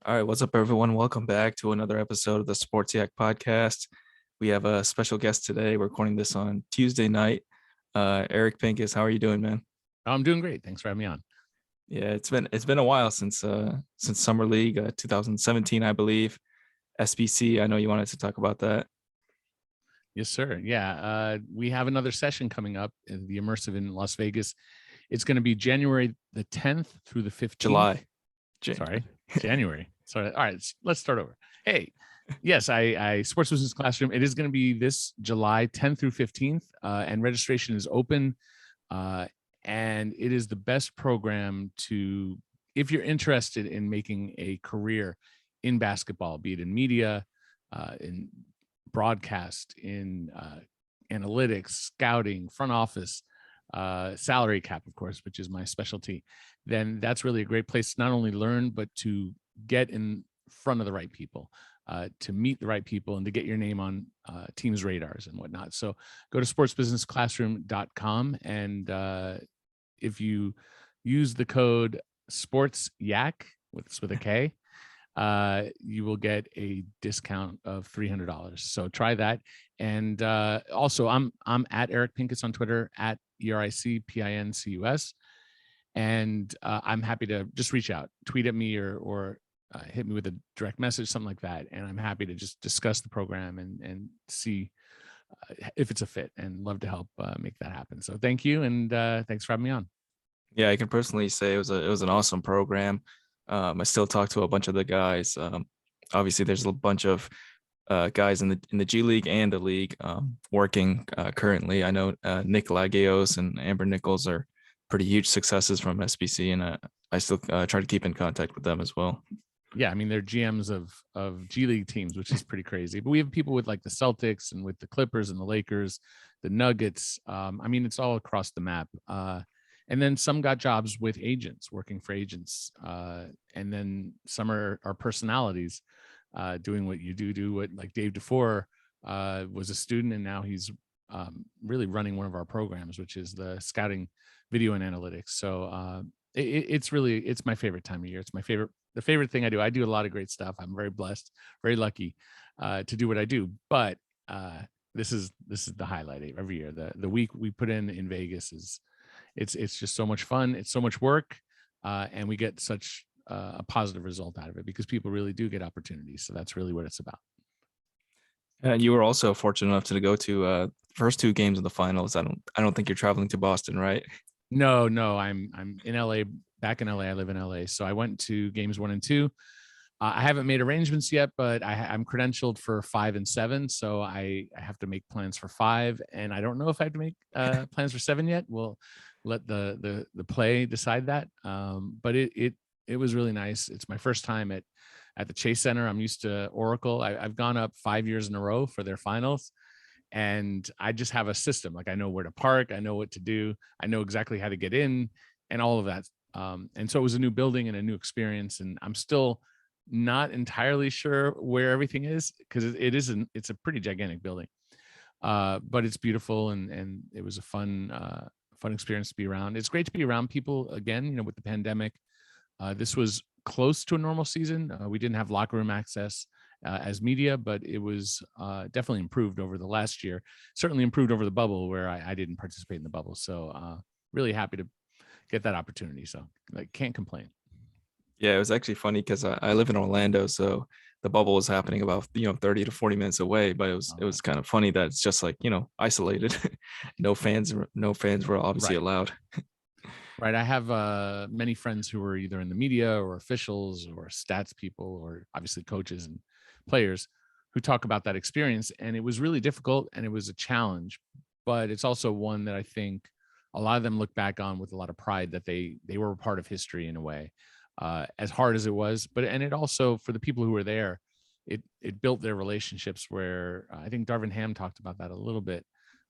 All right, what's up, everyone? Welcome back to another episode of the Sports Yak podcast. We have a special guest today. We're recording this on Tuesday night. Eric Pincus, how are you doing, man? I'm doing great. Thanks for having me on. Yeah, it's been a while since Summer League, 2017, I believe. SBC. I know you wanted to talk about that. Yes, sir. Yeah, we have another session coming up in the Immersive in Las Vegas. It's going to be January the 10th through the 15th. July. Sorry, January. Sorry. All right, let's start over. Hey, yes, I Sports Business Classroom. It is going to be this July 10th through 15th, and registration is open. And it is the best program to, if you're interested in making a career in basketball, be it in media, in broadcast, in analytics, scouting, front office, salary cap, of course, which is my specialty, then that's really a great place to not only learn, but to get in front of the right people, to meet the right people, and to get your name on teams' radars and whatnot. So go to sportsbusinessclassroom.com, and if you use the code SPORTSYAK with a K, you will get a discount of $300. So try that. And also, I'm at Eric Pincus on Twitter, at EricPincus, and I'm happy to just reach out, tweet at me, or hit me with a direct message, something like that. And I'm happy to just discuss the program and see if it's a fit, and love to help make that happen. So thank you, and thanks for having me on. Yeah, I can personally say it was an awesome program. I still talk to a bunch of the guys. Obviously, there's a bunch of guys in the G League and the league working currently. I know Nick Lagios and Amber Nichols are pretty huge successes from SBC, and I still try to keep in contact with them as well. Yeah, I mean, they're GMs of G League teams, which is pretty crazy. But we have people with like the Celtics and with the Clippers and the Lakers, the Nuggets. I mean, it's all across the map. And then some got jobs with agents, working for agents. And then some are personalities, doing what you do. What, like Dave DeFore was a student, and now he's really running one of our programs, which is the scouting video and analytics. So it's my favorite time of year. It's the favorite thing I do. I do a lot of great stuff. I'm very blessed, very lucky to do what I do. But this is the highlight every year. The week we put in Vegas is it's just so much fun. It's so much work, and we get such a positive result out of it because people really do get opportunities. So that's really what it's about. And you were also fortunate enough to go to first two games of the finals. I don't think you're traveling to Boston, right? No, I'm in LA, back in LA. I live in LA. So I went to games 1 and 2. I haven't made arrangements yet, but I'm credentialed for 5 and 7. So I have to make plans for 5. And I don't know if I have to make plans for 7 yet. We'll let the play decide that. But it was really nice. It's my first time at the Chase Center. I'm used to Oracle. I've gone up 5 years in a row for their finals. And I just have a system. Like, I know where to park, I know what to do, I know exactly how to get in, and all of that. And so it was a new building and a new experience. And I'm still not entirely sure where everything is, because it's a pretty gigantic building. But it's beautiful, and it was a fun experience to be around. It's great to be around people again, with the pandemic. This was close to a normal season. We didn't have locker room access as media, but it was definitely improved over the last year. Certainly improved over the bubble, where I didn't participate in the bubble. So really happy to get that opportunity. So can't complain. Yeah, it was actually funny because I live in Orlando, so the bubble was happening about 30 to 40 minutes away. But it was kind of funny that it's just like isolated. No fans were obviously allowed. Right. I have many friends who are either in the media or officials or stats people, or obviously coaches and players, who talk about that experience. And it was really difficult, and it was a challenge, but it's also one that I think a lot of them look back on with a lot of pride, that they were a part of history in a way, as hard as it was. And it also, for the people who were there, it built their relationships, where I think Darvin Ham talked about that a little bit.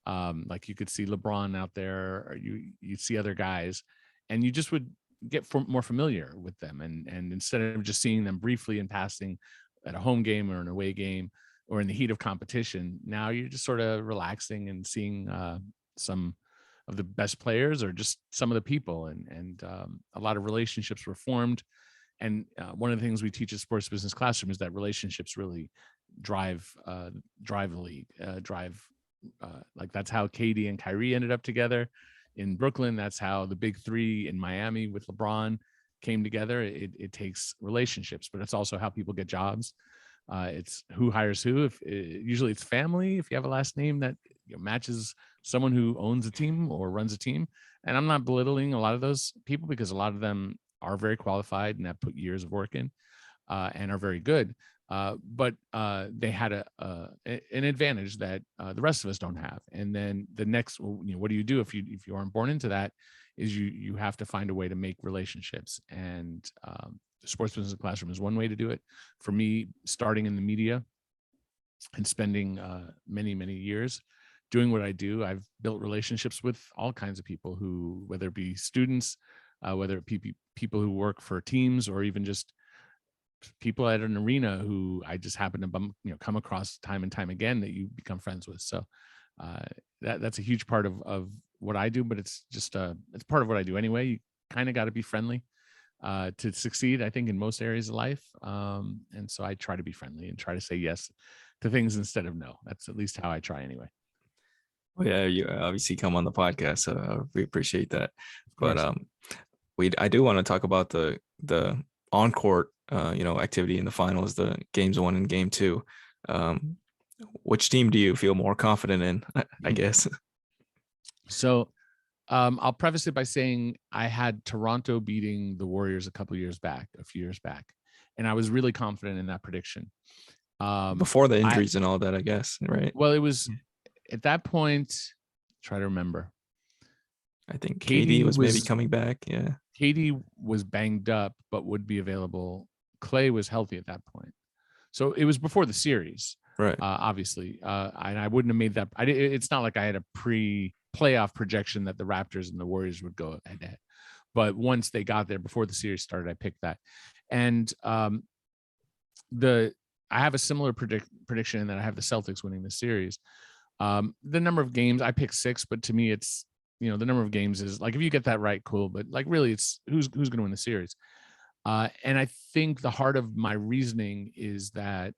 Like, you could see LeBron out there, or you see other guys, and you just would get more familiar with them. And instead of just seeing them briefly in passing at a home game or an away game or in the heat of competition, now you're just sort of relaxing and seeing some of the best players, or just some of the people. And a lot of relationships were formed. And one of the things we teach at Sports Business Classroom is that relationships really drive the league, like that's how KD and Kyrie ended up together in Brooklyn. That's how the big three in Miami with LeBron came together. It takes relationships, but it's also how people get jobs. It's who hires who. Usually it's family. If you have a last name that matches someone who owns a team or runs a team. And I'm not belittling a lot of those people, because a lot of them are very qualified and have put years of work in, and are very good. But they had an advantage that the rest of us don't have. And then the next, what do you do if you aren't born into that? Is you have to find a way to make relationships. And the Sports Business Classroom is one way to do it. For me, starting in the media and spending many years doing what I do, I've built relationships with all kinds of people who, whether it be students, whether it be people who work for teams, or even just people at an arena who I just happen to come across time and time again that you become friends with. So that's a huge part of what I do, but it's just it's part of what I do anyway. You kind of got to be friendly to succeed, I think, in most areas of life. And so I try to be friendly and try to say yes to things instead of no. That's at least how I try anyway. Well, yeah, you obviously come on the podcast, so we appreciate that. But I do want to talk about the on court activity in the finals, the games 1 and game 2. Which team do you feel more confident in, I guess? So I'll preface it by saying I had Toronto beating the Warriors a few years back, and I was really confident in that prediction. Before the injuries and all that, I guess, right? Well, it was at that point, try to remember. I think KD was maybe coming back. Yeah. KD was banged up, but would be available. Clay was healthy at that point. So it was before the series, right? Obviously. And I wouldn't have made that. It's not like I had a pre-playoff projection that the Raptors and the Warriors would go head-to-head. But once they got there, before the series started, I picked that. And I have a similar prediction in that I have the Celtics winning the series. The number of games, I picked 6, but to me, it's, the number of games is like, if you get that right, cool. But like, really, it's who's going to win the series. And I think the heart of my reasoning is that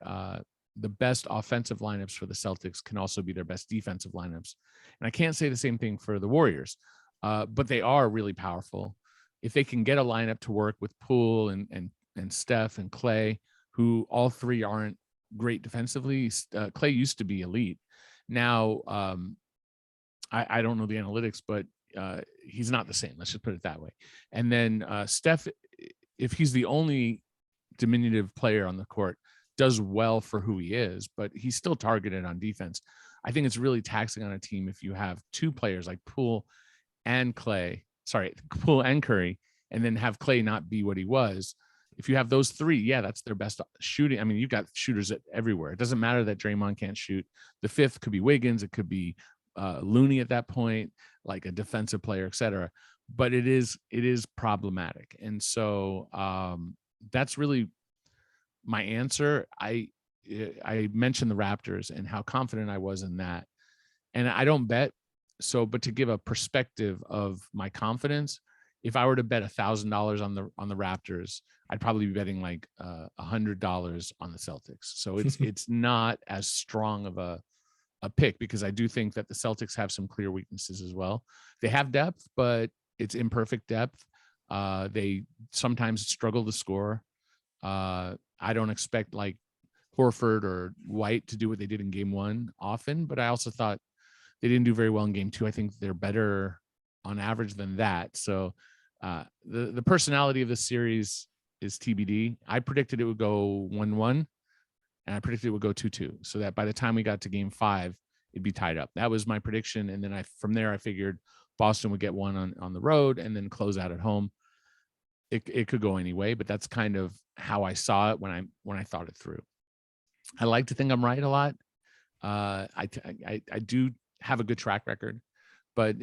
the best offensive lineups for the Celtics can also be their best defensive lineups. And I can't say the same thing for the Warriors, but they are really powerful. If they can get a lineup to work with Poole and Steph and Clay, who all three aren't great defensively. Clay used to be elite. Now, I don't know the analytics, but he's not the same. Let's just put it that way. And then Steph, if he's the only diminutive player on the court, does well for who he is, but he's still targeted on defense. I think it's really taxing on a team if you have 2 players like Poole and Curry, and then have Clay not be what he was. If you have those 3, yeah, that's their best shooting. I mean, you've got shooters everywhere. It doesn't matter that Draymond can't shoot. The 5th could be Wiggins. It could be Looney at that point, like a defensive player, etc. But it is problematic. And so that's really my answer. I mentioned the Raptors and how confident I was in that. And I don't bet. So, but to give a perspective of my confidence, if I were to bet $1,000 on the Raptors, I'd probably be betting like $100 on the Celtics. So it's not as strong of a pick, because I do think that the Celtics have some clear weaknesses as well. They have depth, but it's imperfect depth. They sometimes struggle to score. I don't expect like Horford or White to do what they did in game 1 often, but I also thought they didn't do very well in game 2. I think they're better on average than that. So the personality of the series is TBD. I predicted it would go 1-1, and I predicted it would go 2-2, so that by the time we got to game 5, it'd be tied up. That was my prediction. And then from there, I figured Boston would get one on the road and then close out at home. It could go anyway, but that's kind of how I saw it when I thought it through. I like to think I'm right a lot. I do have a good track record, but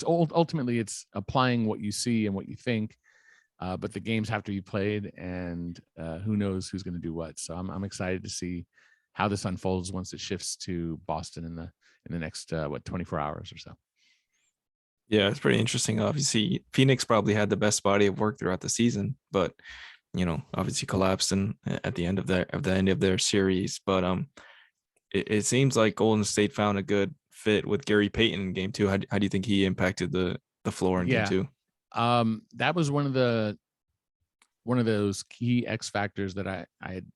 ultimately it's applying what you see and what you think. But the games have to be played, and who knows who's going to do what. So I'm excited to see how this unfolds once it shifts to Boston in the next 24 hours or so. Yeah, it's pretty interesting. Obviously, Phoenix probably had the best body of work throughout the season, but obviously collapsed at the end of their series. But it seems like Golden State found a good fit with Gary Payton in game two. How do you think he impacted the floor in game Yeah. two? That was one of those key X factors that I had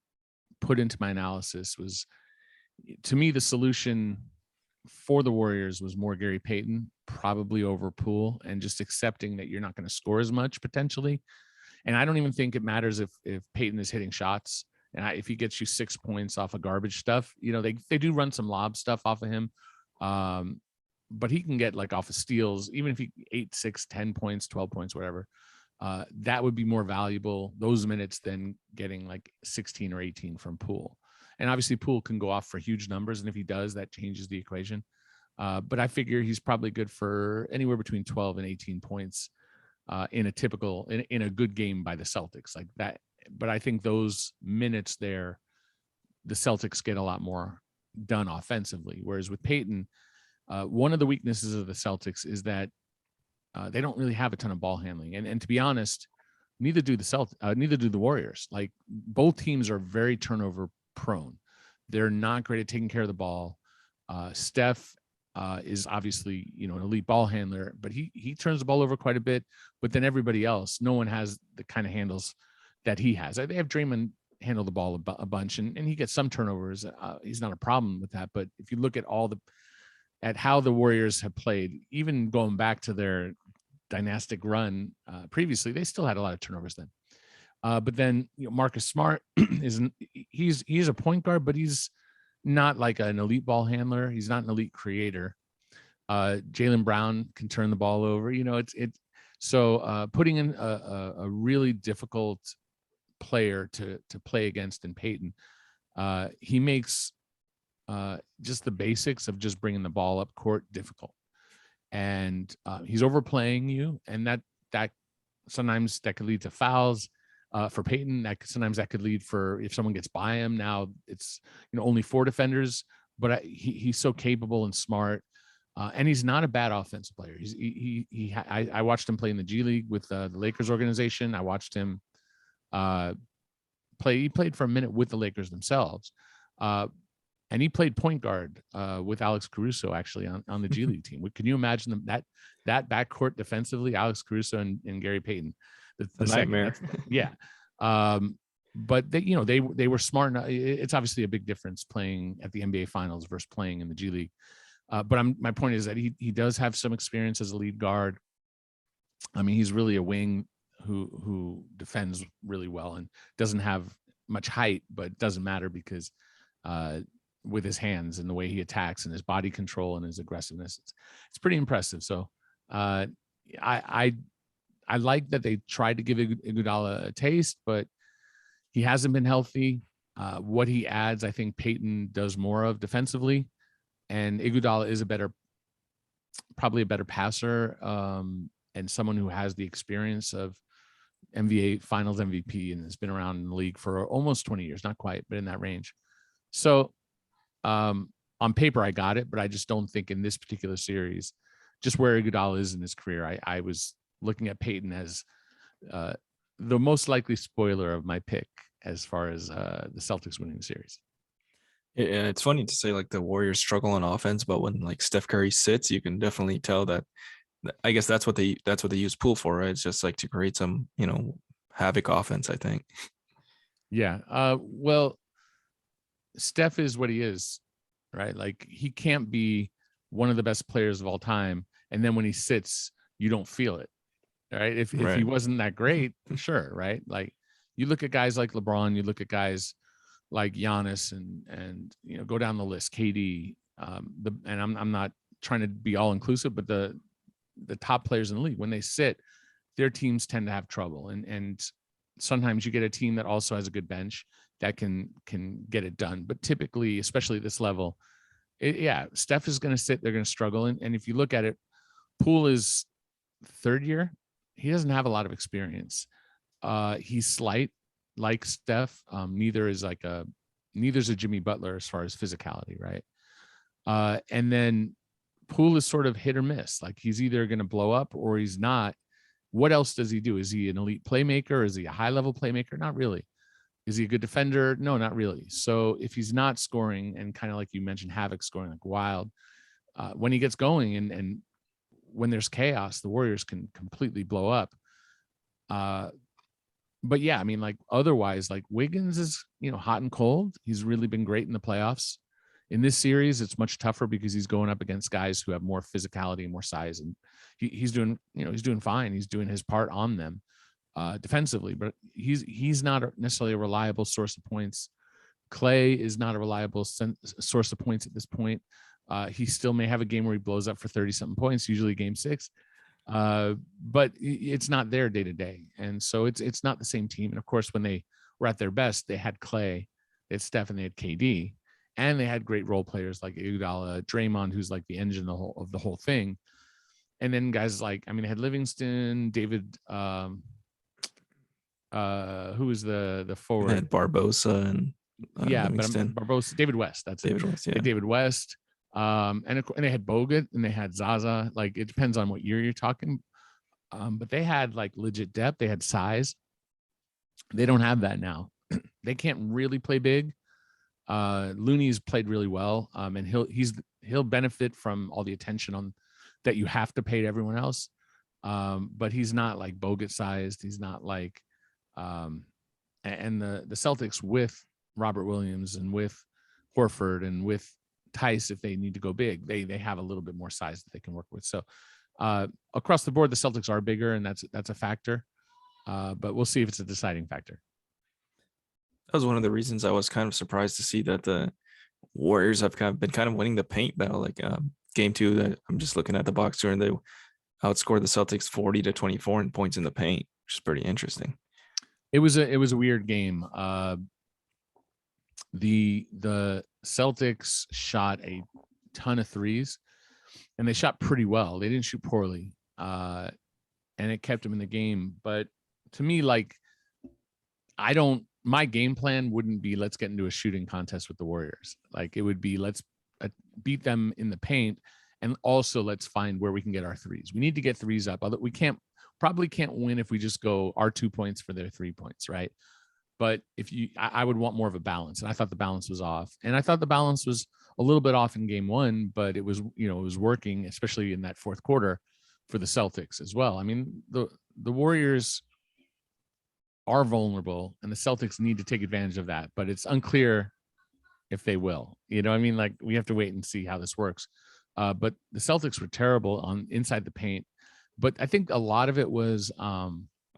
put into my analysis. Was, to me, the solution for the Warriors was more Gary Payton, probably over Poole, and just accepting that you're not going to score as much potentially. And I don't even think it matters if Payton is hitting shots. And if he gets you 6 points off of garbage stuff, they do run some lob stuff off of him. But he can get like off of steals, even if he 8, 6, 10 points, 12 points, whatever. That would be more valuable those minutes than getting like 16 or 18 from Poole. And obviously Poole can go off for huge numbers. And if he does, that changes the equation. But I figure he's probably good for anywhere between 12 and 18 points in a good game by the Celtics like that. But I think those minutes there, the Celtics get a lot more done offensively. Whereas with Payton, one of the weaknesses of the Celtics is that they don't really have a ton of ball handling. And to be honest, neither do the Warriors. Like, both teams are very turnover prone. They're not great at taking care of the ball. Steph is obviously, an elite ball handler, but he turns the ball over quite a bit. But then everybody else, no one has the kind of handles that he has. They have Draymond handle the ball a bunch, and he gets some turnovers. He's not a problem with that. But if you look at how the Warriors have played, even going back to their dynastic run previously, they still had a lot of turnovers then. But then Marcus Smart he's a point guard, but he's not like an elite ball handler. He's not an elite creator. Jaylen Brown can turn the ball over. So putting in a really difficult player to play against in Payton, he makes just the basics of just bringing the ball up court difficult. And he's overplaying you, and that sometimes that could lead to fouls. For Payton, sometimes that could lead for, if someone gets by him. Now it's only 4 defenders, but he's so capable and smart, and he's not a bad offensive player. I watched him play in the G League with the Lakers organization. I watched him play. He played for a minute with the Lakers themselves, and he played point guard with Alex Caruso actually on the G League team. Can you imagine that backcourt defensively, Alex Caruso and Gary Payton? The nightmare. Yeah. But they were smart enough. It's obviously a big difference playing at the NBA Finals versus playing in the G League. But my point is that he does have some experience as a lead guard. I mean, he's really a wing who defends really well and doesn't have much height, but it doesn't matter because with his hands and the way he attacks and his body control and his aggressiveness, it's pretty impressive. So I like that they tried to give Iguodala a taste, but he hasn't been healthy. What he adds, I think Payton does more of defensively, and Iguodala is probably a better passer, and someone who has the experience of NBA Finals MVP and has been around in the league for almost 20 years, not quite, but in that range. So on paper, I got it, but I just don't think in this particular series, just where Iguodala is in his career, I was looking at Payton as the most likely spoiler of my pick as far as the Celtics winning the series. Yeah, it's funny to say like the Warriors struggle on offense, but when like Steph Curry sits, you can definitely tell that. I guess that's what they use Poole for, right? It's just like to create some havoc offense, I think. Yeah. Well, Steph is what he is, right? Like, he can't be one of the best players of all time, and then when he sits, you don't feel it. Right. If he wasn't that great, sure. Right. Like, you look at guys like LeBron, you look at guys like Giannis and go down the list, KD, and I'm not trying to be all inclusive, but the top players in the league, when they sit, their teams tend to have trouble. And sometimes you get a team that also has a good bench that can get it done. But typically, especially at this level, Steph is going to sit, they're going to struggle. And if you look at it, Poole is third year. He doesn't have a lot of experience. He's slight like Steph. Neither is a Jimmy Butler as far as physicality, right? And then Poole is sort of hit or miss. Like he's either going to blow up or he's not. What else does he do? Is he an elite playmaker? Is he a high level playmaker? Not really. Is he a good defender? No, not really. So if he's not scoring, and kind of like you mentioned, Havoc scoring like wild, when he gets going and when there's chaos, the Warriors can completely blow up. But yeah, I mean, like otherwise, like Wiggins is, hot and cold. He's really been great in the playoffs. In this series, it's much tougher because he's going up against guys who have more physicality and more size, and he's doing, he's doing fine. He's doing his part on them defensively, but he's not necessarily a reliable source of points. Clay is not a reliable source of points at this point. He still may have a game where he blows up for 30-something points, usually game 6. But it's not there day to day. And so it's not the same team. And of course, when they were at their best, they had Clay, they had Steph, and they had KD, and they had great role players like Iguodala, Draymond, who's like the engine of the whole thing. And then guys like, they had Livingston, David, who was the forward? They had Barbosa and Livingston. But Barbosa, David West. That's David it. West, yeah. David West. And they had Bogut and they had Zaza. Like it depends on what year you're talking. But they had like legit depth. They had size. They don't have that now. They can't really play big. Looney's played really well. And he'll benefit from all the attention on that you have to pay to everyone else. But he's not like Bogut sized. He's not like and the Celtics with Robert Williams and with Horford and with Tice, if they need to go big, they have a little bit more size that they can work with. So across the board, the Celtics are bigger, and that's a factor. But we'll see if it's a deciding factor. That was one of the reasons I was kind of surprised to see that the Warriors have been kind of winning the paint battle. Like game 2, that I'm just looking at the box score, and they outscored the Celtics 40-24 in points in the paint, which is pretty interesting. It was a weird game. The Celtics shot a ton of threes, and they shot pretty well. They didn't shoot poorly, and it kept them in the game. But to me, like, my game plan wouldn't be let's get into a shooting contest with the Warriors. Like it would be let's beat them in the paint, and also let's find where we can get our threes. We need to get threes up. We probably can't win if we just go our 2 points for their 3 points, right? But I would want more of a balance, and I thought the balance was off, and I thought the balance was a little bit off in game 1, but it was, it was working, especially in that fourth quarter for the Celtics as well. I mean, the Warriors are vulnerable, and the Celtics need to take advantage of that, but it's unclear if they will. Like we have to wait and see how this works. But the Celtics were terrible on inside the paint, but I think a lot of it was. I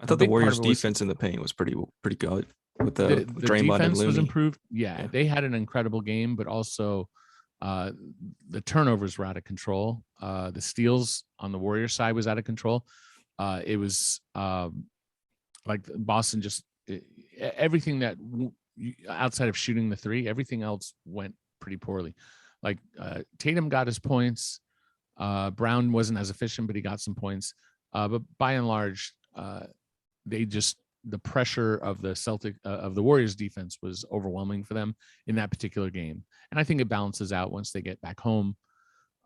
thought the Warriors' defense in the paint was pretty good. With the Draymond defense and Looney. Was improved. Yeah, they had an incredible game, but also the turnovers were out of control. The steals on the Warriors side was out of control. It was like Boston just everything that outside of shooting the 3, everything else went pretty poorly. Like Tatum got his points. Brown wasn't as efficient, but he got some points. But by and large, the pressure of the Warriors defense was overwhelming for them in that particular game. And I think it balances out once they get back home.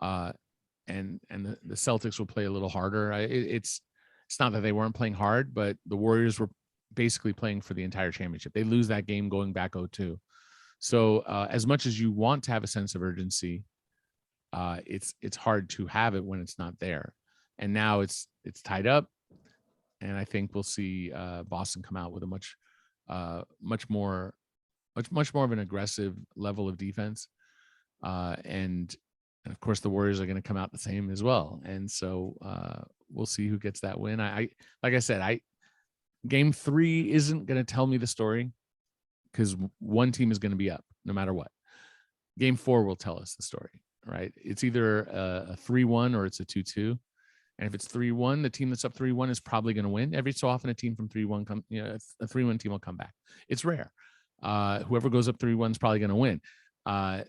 And the Celtics will play a little harder. It's not that they weren't playing hard, but the Warriors were basically playing for the entire championship. They lose that game going back 0-2. So as much as you want to have a sense of urgency, it's hard to have it when it's not there. And now it's tied up. And I think we'll see Boston come out with a much more of an aggressive level of defense, and of course the Warriors are going to come out the same as well. And so we'll see who gets that win. Like I said, game 3 isn't going to tell me the story because one team is going to be up no matter what. Game 4 will tell us the story, right? It's either a 3-1 or it's a 2-2. And if it's 3-1, the team that's up 3-1 is probably going to win. Every so often, a team from 3-1 a 3-1 team will come back. It's rare. Whoever goes up 3-1 is probably going to win.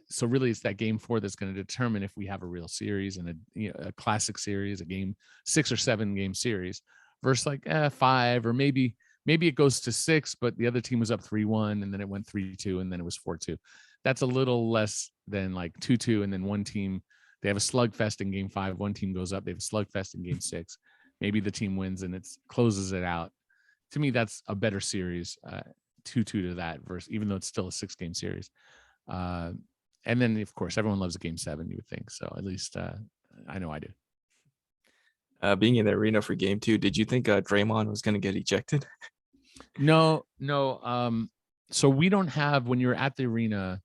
So really, it's that game 4 that's going to determine if we have a real series and a classic series, a game 6 or 7 game series, versus like 5 or maybe it goes to 6, but the other team was up 3-1 and then it went 3-2 and then it was 4-2. That's a little less than like 2-2 and then one team They have a slugfest in game 5. One team goes up. They have a slugfest in game 6. Maybe the team wins and it closes it out. To me, that's a better series, 2-2 to that versus, even though it's still a 6-game series. And then, of course, everyone loves a game 7, you would think. So at least I know I do. Being in the arena for game 2, did you think Draymond was going to get ejected? No. So we don't have, when you're at the arena,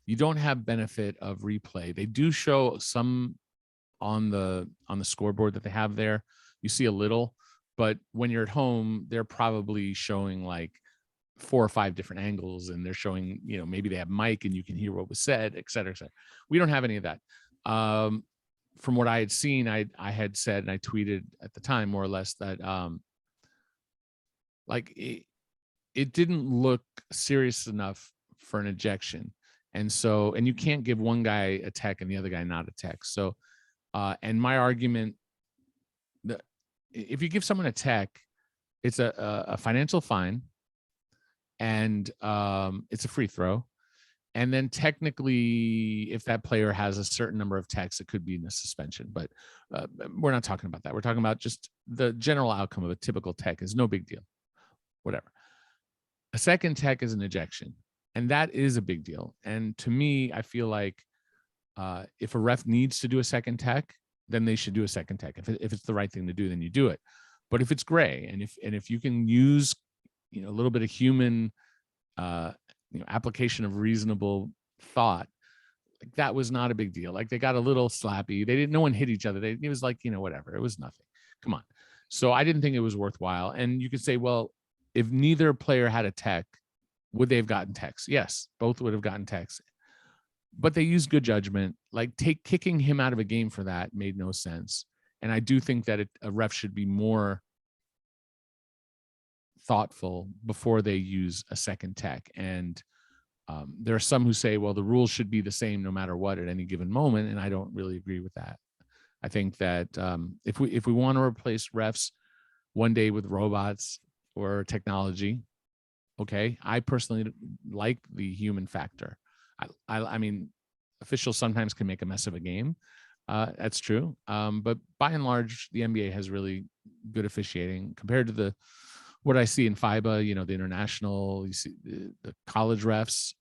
you don't have benefit of replay. They do show some on the scoreboard that they have there. You see a little, but when you're at home, they're probably showing like 4 or 5 different angles, and they're showing, maybe they have mic and you can hear what was said, et cetera, et cetera. We don't have any of that. From what I had seen, I had said, and I tweeted at the time more or less that it didn't look serious enough for an ejection. And so, and you can't give one guy a tech and the other guy not a tech. So, and my argument, that if you give someone a tech, it's a financial fine, and it's a free throw. And then technically, if that player has a certain number of techs, it could be in a suspension. But we're not talking about that. We're talking about just the general outcome of a typical tech is no big deal, whatever. A second tech is an ejection, and that is a big deal. And to me, I feel like if a ref needs to do a second tech, then they should do a second tech. If it's the right thing to do, then you do it. But if it's gray, and if you can use a little bit of human application of reasonable thought, like that was not a big deal. Like they got a little slappy. No one hit each other. It was like, whatever. It was nothing. Come on. So I didn't think it was worthwhile. And you could say, well, if neither player had a tech, would they have gotten techs? Yes, both would have gotten techs. But they used good judgment. Like kicking him out of a game for that made no sense. And I do think that a ref should be more thoughtful before they use a second tech. And there are some who say, well, the rules should be the same no matter what at any given moment. And I don't really agree with that. I think that if we want to replace refs one day with robots or technology, okay, I personally like the human factor. I mean, officials sometimes can make a mess of a game. That's true. But by and large, the NBA has really good officiating compared to what I see in FIBA, the international, you see the college refs,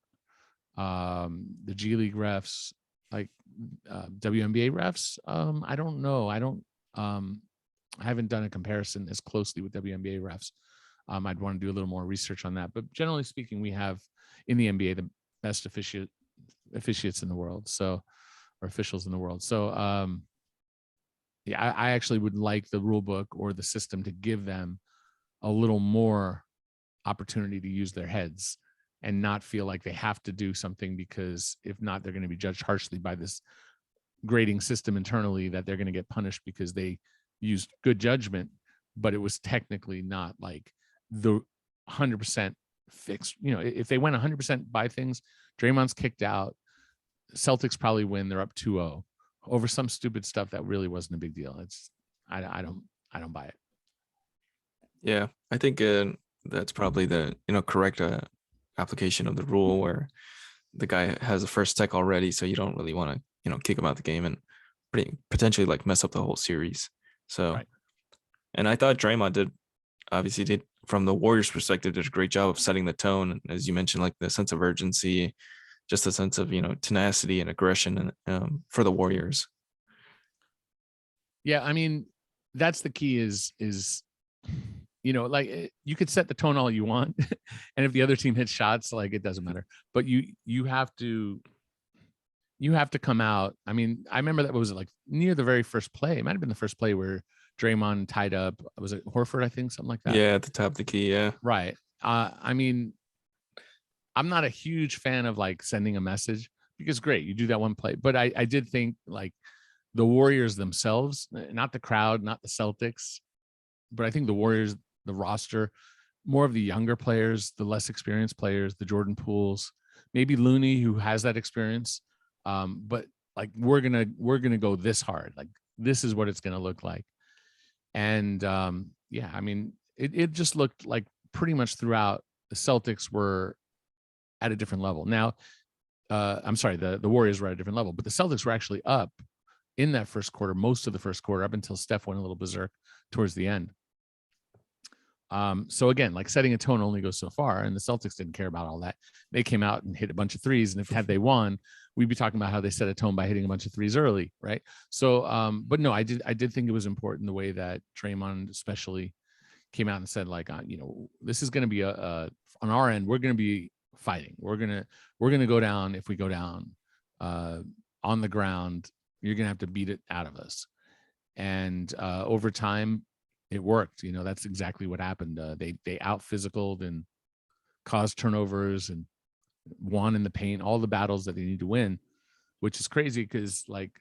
the G League refs, like WNBA refs. I don't know. I haven't done a comparison as closely with WNBA refs. I'd want to do a little more research on that. But generally speaking, we have in the NBA the best officiates in the world, or officials in the world. So I actually would like the rule book or the system to give them a little more opportunity to use their heads and not feel like they have to do something, because if not, they're going to be judged harshly by this grading system internally, that they're going to get punished because they used good judgment, but it was technically not like the 100% fixed. If they went 100% by things, Draymond's kicked out, Celtics probably win. They're up 2-0 over some stupid stuff that really wasn't a big deal. I don't buy it. Yeah, I think that's probably the correct application of the rule, where the guy has a first tech already, so you don't really want to kick him out the game and potentially like mess up the whole series. So, right. And I thought Draymond did from the Warriors' perspective, did a great job of setting the tone, as you mentioned, like the sense of urgency, just a sense of tenacity and aggression, and for the Warriors. Yeah, I mean, that's the key. Is like you could set the tone all you want, and if the other team hits shots, like it doesn't matter. But you have to come out. I mean, I remember that was like near the very first play. It might have been the first play where Draymond tied up. Was it Horford? I think something like that. Yeah, at the top of the key. Yeah. Right. I mean, I'm not a huge fan of like sending a message, because great, you do that one play. But I did think like the Warriors themselves, not the crowd, not the Celtics, but I think the Warriors, the roster, more of the younger players, the less experienced players, the Jordan Pooles, maybe Looney, who has that experience. But like we're gonna go this hard. Like this is what it's gonna look like. And yeah, I mean, it just looked like pretty much throughout the Celtics were at a different level. Now, I'm sorry, the Warriors were at a different level, but the Celtics were actually up in that first quarter, most of the first quarter, up until Steph went a little berserk towards the end. So again, like setting a tone only goes so far, and the Celtics didn't care about all that. They came out and hit a bunch of threes, and if had they won, we'd be talking about how they set a tone by hitting a bunch of threes early, right? So, but no, I did think it was important the way that Draymond especially came out and said, like, this is going to be on our end, we're going to be fighting. We're gonna go down. If we go down on the ground, you're gonna have to beat it out of us. And over time, it worked. That's exactly what happened. They out physicaled and caused turnovers and won in the paint, all the battles that they need to win, which is crazy because, like,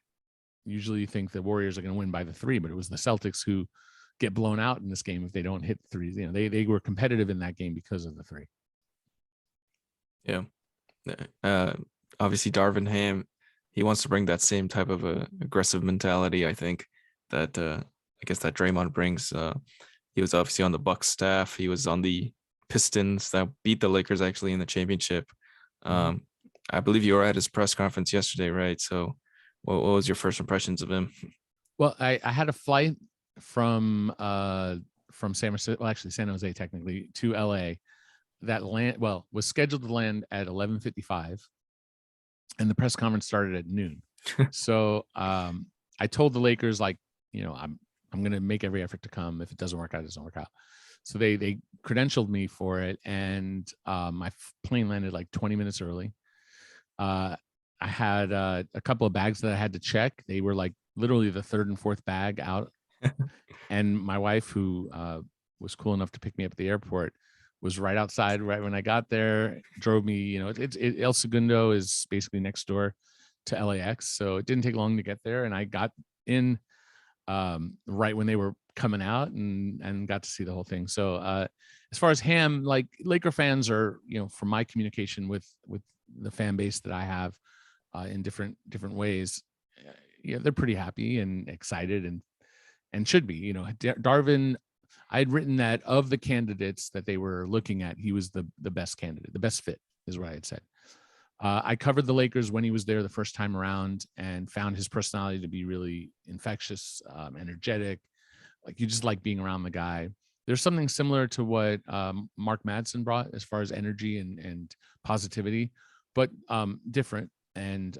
usually you think the Warriors are going to win by the three, but it was the Celtics who get blown out in this game if they don't hit the threes. They were competitive in that game because of the three. Yeah. Obviously, Darvin Ham, he wants to bring that same type of aggressive mentality, I think, that I guess that Draymond brings. He was obviously on the Bucks staff. He was on the Pistons that beat the Lakers actually in the championship. I believe you were at his press conference yesterday, right? So what was your first impressions of him? Well, I had a flight from San Francisco, well, actually San Jose technically, to LA that was scheduled to land at 11:55, and the press conference started at noon. So I told the Lakers, like, I'm going to make every effort to come. If it doesn't work out, it doesn't work out. So they credentialed me for it, and my plane landed like 20 minutes early. I had a couple of bags that I had to check. They were like literally the third and fourth bag out. And my wife, who was cool enough to pick me up at the airport, was right outside right when I got there, drove me. El Segundo is basically next door to LAX. So it didn't take long to get there. And I got in right when they were coming out and got to see the whole thing. So as far as Ham, like, Laker fans are, from my communication with the fan base that I have in different ways, they're pretty happy and excited and should be. Darvin, I had written that of the candidates that they were looking at, he was the best candidate, the best fit is what I had said. I covered the Lakers when he was there the first time around and found his personality to be really infectious, energetic. Like, you just like being around the guy. There's something similar to what Mark Madsen brought as far as energy and positivity, but different. And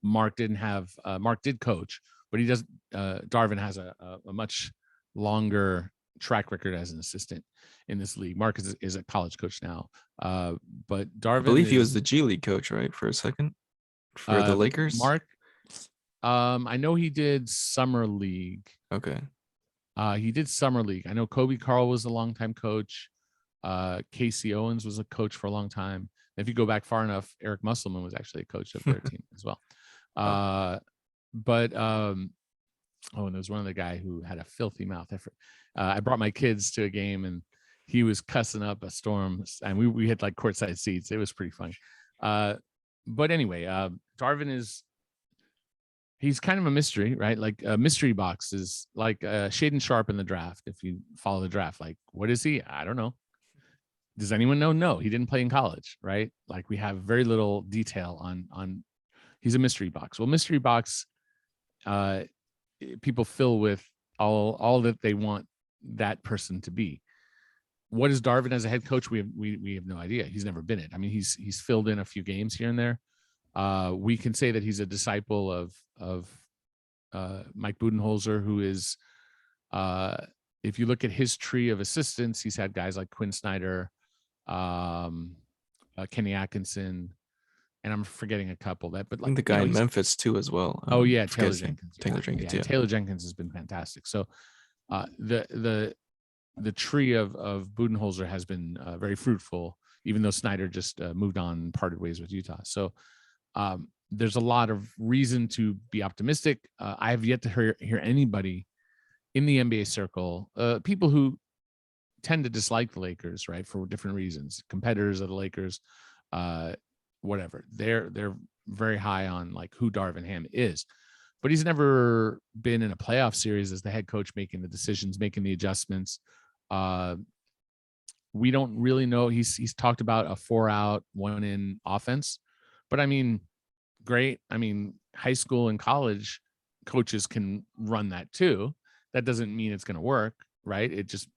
Mark did coach, but he does. Darvin has a much longer track record as an assistant in this league. Mark is a college coach now, but Darvin, I believe he was the G League coach, right, for a second for the Lakers. Mark, I know he did summer league. Okay. He did summer league. I know Kobe Carl was a longtime coach. Casey Owens was a coach for a long time. If you go back far enough, Eric Musselman was actually a coach of their team as well. But and there was one other guy who had a filthy mouth. I brought my kids to a game and he was cussing up a storm, and we had like courtside seats. It was pretty funny. But anyway, Darvin he's kind of a mystery, right? Like a mystery box is like Shaden Sharp in the draft. If you follow the draft, like, what is he? I don't know. Does anyone know? No, he didn't play in college, right? Like, we have very little detail on he's a mystery box. Well, mystery box, people fill with all that they want that person to be. What is Darvin as a head coach? We have no idea. He's never been it. I mean, he's filled in a few games here and there. We can say that he's a disciple of Mike Budenholzer, who is, if you look at his tree of assistants, he's had guys like Quin Snyder, Kenny Atkinson, and I'm forgetting a couple but like, I think the guy in Memphis too as well. Oh yeah, Taylor Jenkins. Taylor Jenkins. Yeah, Taylor Jenkins has been fantastic. So the tree of Budenholzer has been very fruitful, even though Snyder just moved on and parted ways with Utah. So there's a lot of reason to be optimistic. I have yet to hear anybody in the NBA circle, people who tend to dislike the Lakers, right, for different reasons, competitors of the Lakers, whatever. They're very high on like who Darvin Ham is, but he's never been in a playoff series as the head coach, making the decisions, making the adjustments. We don't really know. He's talked about a 4-out, 1-in offense, but I mean, great. I mean, high school and college coaches can run that too. That doesn't mean it's going to work, right? It just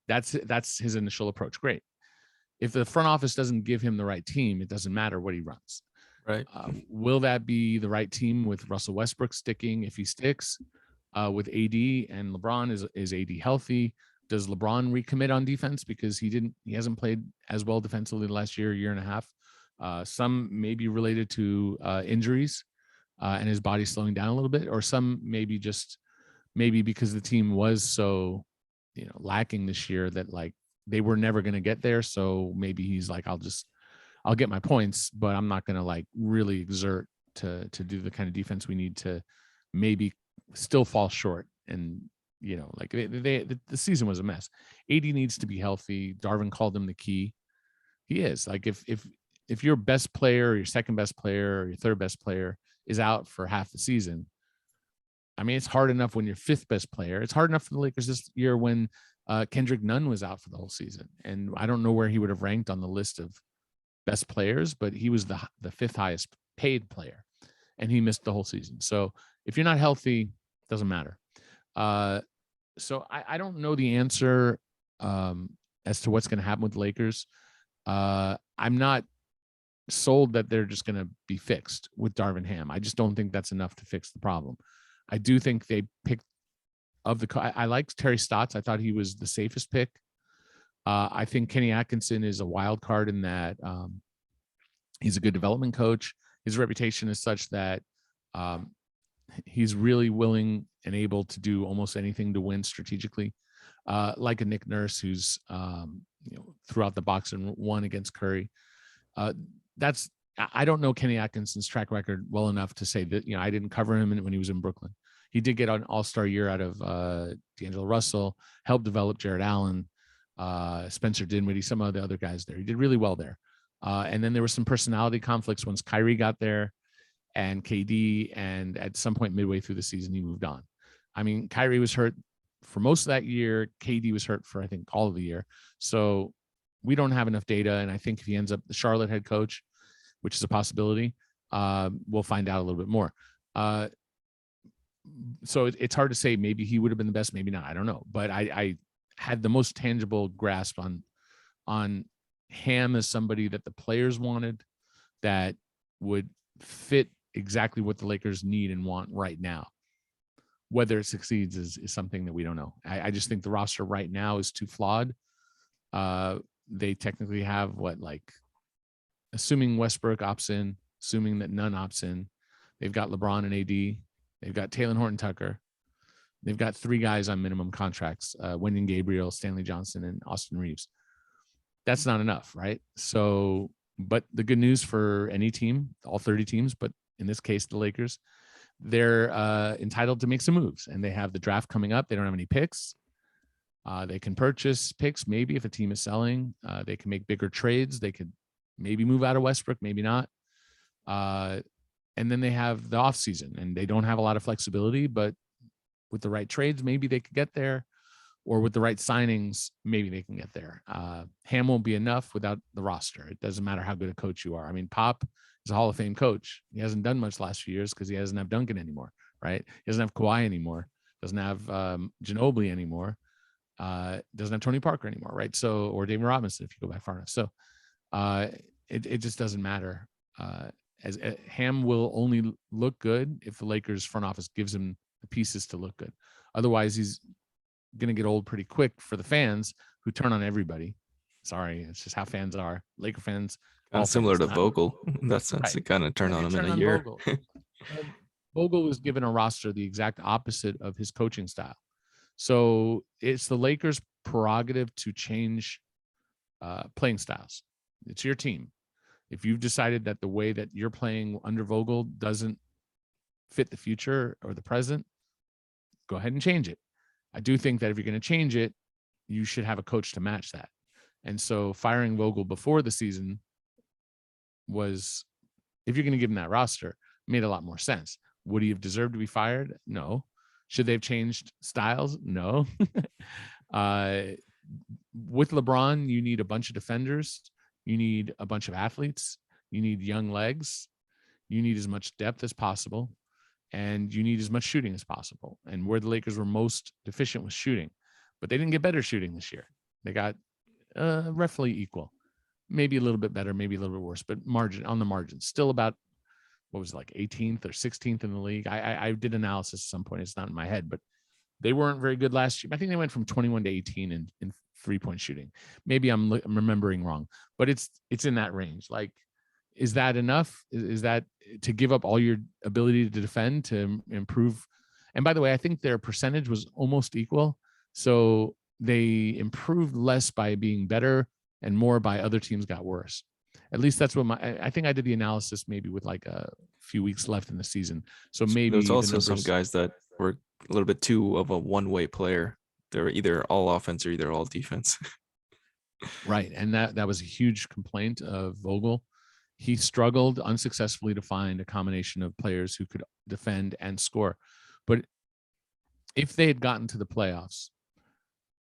that's his initial approach. Great. If the front office doesn't give him the right team, it doesn't matter what he runs. Right. Will that be the right team with Russell Westbrook sticking if he sticks? With AD and LeBron, is AD healthy? Does LeBron recommit on defense because he hasn't played as well defensively the last year and a half? Some may be related to injuries and his body slowing down a little bit, or some maybe because the team was so lacking this year that like they were never going to get there. So maybe he's like, I'll get my points, but I'm not going to like really exert to do the kind of defense we need to maybe still fall short. And like the season was a mess. AD needs to be healthy. Darvin called him the key. He is. Like if your best player or your second best player or your third best player is out for half the season, I mean, it's hard enough when your fifth best player. It's hard enough for the Lakers this year when Kendrick Nunn was out for the whole season. And I don't know where he would have ranked on the list of best players, but he was the fifth highest paid player, and he missed the whole season. So if you're not healthy, it doesn't matter. So I don't know the answer as to what's going to happen with the Lakers. I'm not sold that they're just going to be fixed with Darvin Ham. I just don't think that's enough to fix the problem. I do think they picked I liked Terry Stotts. I thought he was the safest pick. I think Kenny Atkinson is a wild card in that he's a good development coach. His reputation is such that he's really willing and able to do almost anything to win strategically, like a Nick Nurse who's threw out the box and won against Curry. I don't know Kenny Atkinson's track record well enough to say that, I didn't cover him when he was in Brooklyn. He did get an all-star year out of D'Angelo Russell, helped develop Jared Allen, Spencer Dinwiddie, some of the other guys there. He did really well there. And then there were some personality conflicts once Kyrie got there and KD, and at some point midway through the season, he moved on. I mean, Kyrie was hurt for most of that year. KD was hurt for, I think, all of the year. So we don't have enough data. And I think if he ends up the Charlotte head coach, which is a possibility, we'll find out a little bit more. So it's hard to say. Maybe he would have been the best, maybe not. I don't know. But I had the most tangible grasp on Ham as somebody that the players wanted, that would fit exactly what the Lakers need and want right now. Whether it succeeds is something that we don't know. I just think the roster right now is too flawed. They technically have assuming Westbrook opts in, assuming that none opts in, they've got LeBron and AD. They've got Taylor Horton-Tucker. They've got three guys on minimum contracts, Wenyen Gabriel, Stanley Johnson, and Austin Reeves. That's not enough, right? So, but the good news for any team, all 30 teams, but in this case, the Lakers, they're entitled to make some moves, and they have the draft coming up. They don't have any picks. They can purchase picks, maybe if a team is selling. They can make bigger trades. They could maybe move out of Westbrook, maybe not. And then they have the offseason, and they don't have a lot of flexibility, but with the right trades, maybe they could get there, or with the right signings, maybe they can get there. Ham won't be enough without the roster. It doesn't matter how good a coach you are. I mean, Pop is a Hall of Fame coach. He hasn't done much last few years because he doesn't have Duncan anymore, right? He doesn't have Kawhi anymore. Doesn't have Ginobili anymore. Doesn't have Tony Parker anymore, right? So, or David Robinson if you go back far enough. So it just doesn't matter. As Ham will only look good if the Lakers front office gives him the pieces to look good. Otherwise, he's going to get old pretty quick for the fans who turn on everybody. Sorry, it's just how fans are. Laker fans, Kind all of similar fans, to Vogel in that sense. Right. It kind of turned on him in a year. Vogel was given a roster the exact opposite of his coaching style. So it's the Lakers' prerogative to change playing styles. It's your team. If you've decided that the way that you're playing under Vogel doesn't fit the future or the present, go ahead and change it. I do think that if you're going to change it, you should have a coach to match that. And so firing Vogel before the season was, if you're going to give him that roster, made a lot more sense. Would he have deserved to be fired? No. Should they have changed styles? No. With LeBron, you need a bunch of defenders. You need a bunch of athletes. You need young legs. you need as much depth as possible, and you need as much shooting as possible. And where the Lakers were most deficient was shooting, but they didn't get better shooting this year. They got roughly equal, maybe a little bit better, maybe a little bit worse, but on the margin, still about, what was it, like 18th or 16th in the league. I did analysis at some point. It's not in my head, but they weren't very good last year. I think they went from 21 to 18 in 3-point shooting. Maybe I'm remembering wrong, but it's in that range. Like, is that enough? Is that to give up all your ability to defend to improve? And by the way, I think their percentage was almost equal. So they improved less by being better and more by other teams got worse. At least that's what I think I did the analysis maybe with like a few weeks left in the season. So maybe There's the also some numbers, guys that were a little bit too of a one-way player. They're either all offense or either all defense. right. And that was a huge complaint of Vogel. He struggled unsuccessfully to find a combination of players who could defend and score. But if they had gotten to the playoffs,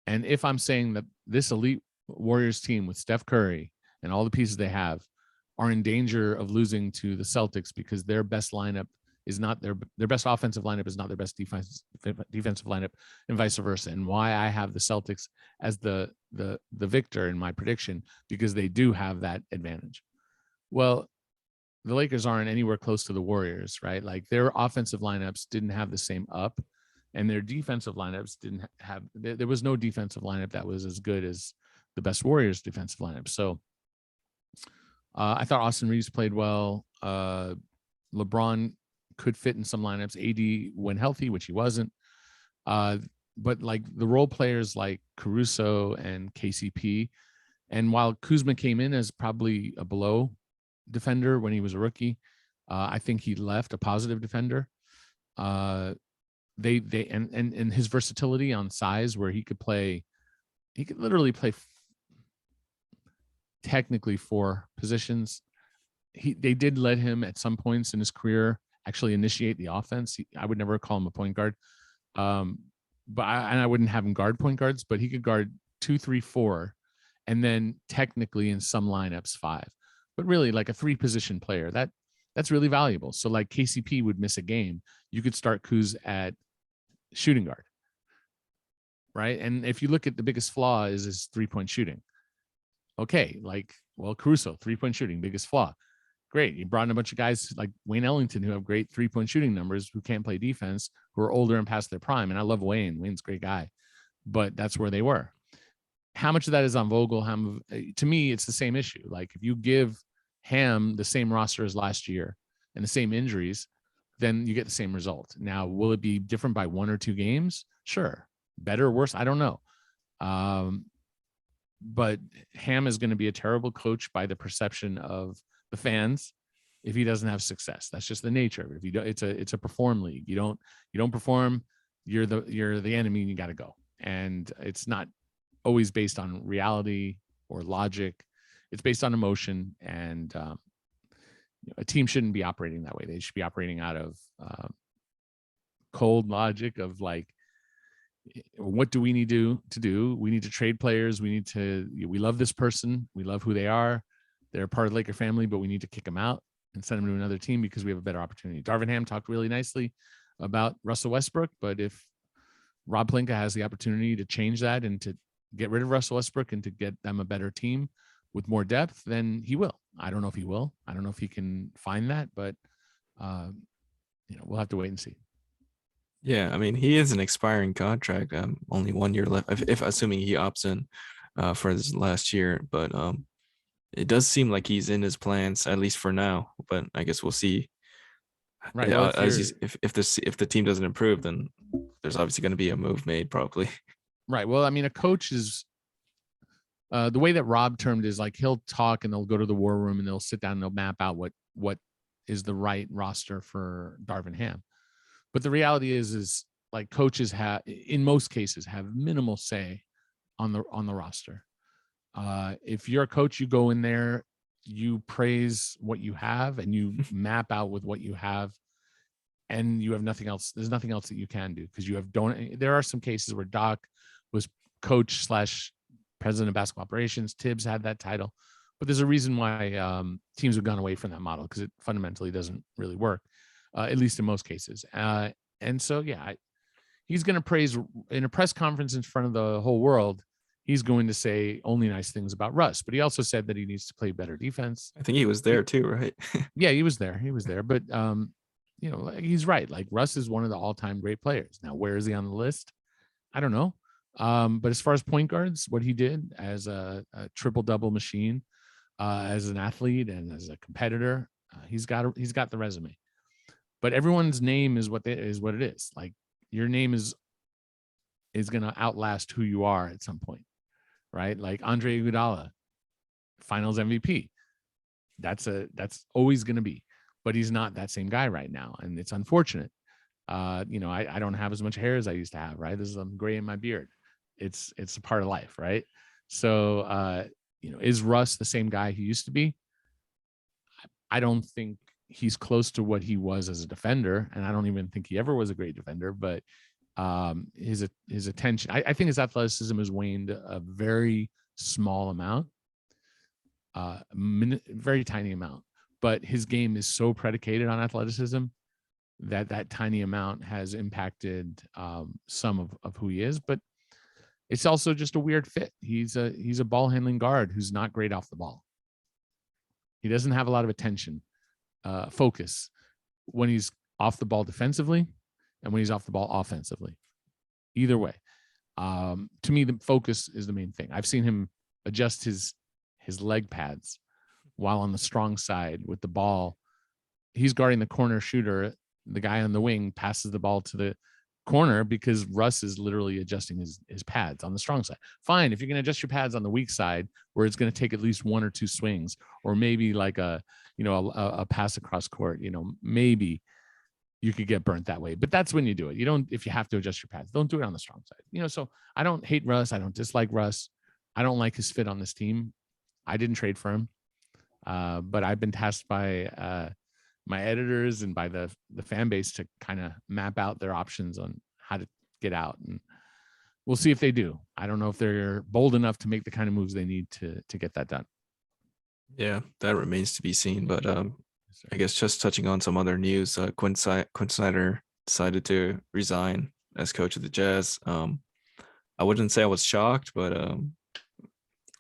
and if I'm saying that this elite Warriors team with Steph Curry and all the pieces they have are in danger of losing to the Celtics because their best lineup is not their best offensive lineup is not their best defensive lineup, and vice versa. And why I have the Celtics as the victor in my prediction, because they do have that advantage. Well, the Lakers aren't anywhere close to the Warriors, right? Like, their offensive lineups didn't have the same up, and their defensive lineups didn't have, there was no defensive lineup that was as good as the best Warriors defensive lineup. So I thought Austin Reeves played well. LeBron could fit in some lineups. AD when healthy, which he wasn't. But like the role players like Caruso and KCP, and while Kuzma came in as probably a below defender when he was a rookie, I think he left a positive defender. They and his versatility on size, where he could literally play technically 4 positions. They did let him at some points in his career actually initiate the offense. I would never call him a point guard, but I wouldn't have him guard point guards, but he could guard 2, 3, 4, and then technically in some lineups 5. But really, like a 3-position player, that's really valuable. So like KCP would miss a game, you could start Kuz at shooting guard, right? And if you look at the biggest flaw is his 3-point shooting. Okay, like, well, Caruso, 3-point shooting, biggest flaw. Great. You brought in a bunch of guys like Wayne Ellington who have great 3-point shooting numbers, who can't play defense, who are older and past their prime. And I love Wayne. Wayne's a great guy, but that's where they were. How much of that is on Vogel? To me, it's the same issue. Like, if you give Ham the same roster as last year and the same injuries, then you get the same result. Now, will it be different by 1 or 2 games? Sure. Better or worse? I don't know. But Ham is going to be a terrible coach by the perception of the fans if he doesn't have success. That's just the nature of it. If you don't, it's a perform league. You don't perform, you're the enemy and you got to go. And it's not always based on reality or logic. It's based on emotion. And a team shouldn't be operating that way. They should be operating out of cold logic of like, what do we need to do? We need to trade players. We love this person. We love who they are. They're part of the Laker family, but we need to kick them out and send them to another team because we have a better opportunity. Darvin Ham talked really nicely about Russell Westbrook, but if Rob Pelinka has the opportunity to change that and to get rid of Russell Westbrook and to get them a better team with more depth, then he will. I don't know if he will. I don't know if he can find that, but we'll have to wait and see. Yeah, I mean, he is an expiring contract. Only 1 year left, if assuming he opts in for this last year. But it does seem like he's in his plans, at least for now. But I guess we'll see. Right. Yeah, Well, if the team doesn't improve, then there's obviously going to be a move made, probably. Right. Well, I mean, a coach is the way that Rob termed is like he'll talk and they'll go to the war room and they'll sit down and they'll map out what is the right roster for Darvin Ham. But the reality is like coaches in most cases have minimal say on the roster. If you're a coach, you go in there, you praise what you have and you map out with what you have, and you have nothing else. There's nothing else that you can do because there are some cases where Doc was coach / president of basketball operations. Tibbs had that title, But there's a reason why teams have gone away from that model, because it fundamentally doesn't really work, at least in most cases. And so, yeah, he's going to praise in a press conference in front of the whole world. He's going to say only nice things about Russ, but he also said that he needs to play better defense. I think he was there too, right? Yeah, he was there. He was there. But, he's right. Like, Russ is one of the all-time great players. Now, where is he on the list? I don't know. But as far as point guards, what he did as a triple-double machine, as an athlete and as a competitor, he's got the resume. But everyone's name is what it is. Like, your name is going to outlast who you are at some point, right? Like Andre Iguodala, Finals MVP. That's always going to be, but he's not that same guy right now, and it's unfortunate. I don't have as much hair as I used to have, right? I'm gray in my beard. It's a part of life, right? So, is Russ the same guy he used to be? I don't think he's close to what he was as a defender, and I don't even think he ever was a great defender. But his attention, I think his athleticism has waned a very small amount, very tiny amount. But his game is so predicated on athleticism that tiny amount has impacted some of who he is. But it's also just a weird fit. He's a ball handling guard who's not great off the ball. He doesn't have a lot of attention, focus when he's off the ball defensively and when he's off the ball offensively. Either way, to me, the focus is the main thing. I've seen him adjust his leg pads while on the strong side with the ball. He's guarding the corner shooter. The guy on the wing passes the ball to the corner because Russ is literally adjusting his pads on the strong side. Fine, if you're going to adjust your pads on the weak side, where it's going to take at least one or two swings, or maybe like a pass across court, maybe you could get burnt that way. But that's when you do it. You don't, if you have to adjust your pads, don't do it on the strong side. So I don't hate Russ. I don't dislike Russ. I don't like his fit on this team. I didn't trade for him, but I've been tasked by my editors and by the fan base to kind of map out their options on how to get out, and we'll see if they do. I don't know if they're bold enough to make the kind of moves they need to get that done. Yeah, that remains to be seen. But I guess just touching on some other news, Quin Snyder decided to resign as coach of the Jazz. I wouldn't say I was shocked, but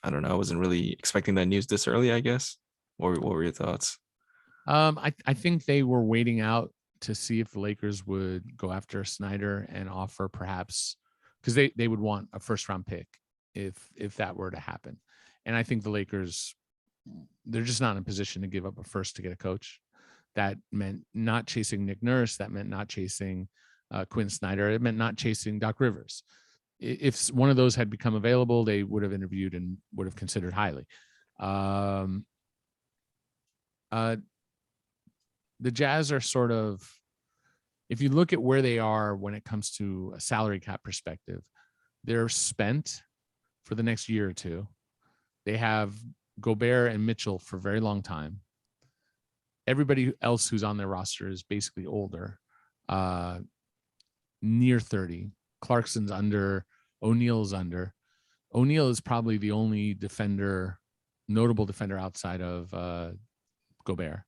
I don't know. I wasn't really expecting that news this early, I guess. What were your thoughts? I think they were waiting out to see if the Lakers would go after Snyder and offer perhaps, because they would want a first round pick if that were to happen. And I think the Lakers, they're just not in a position to give up a first to get a coach. That meant not chasing Nick Nurse. That meant not chasing Quin Snyder. It meant not chasing Doc Rivers. If one of those had become available, they would have interviewed and would have considered highly. The Jazz are sort of, if you look at where they are when it comes to a salary cap perspective, they're spent for the next year or two. They have Gobert and Mitchell for a very long time. Everybody else who's on their roster is basically older, near 30. Clarkson's under, O'Neal's under. O'Neal is probably the only notable defender outside of Gobert.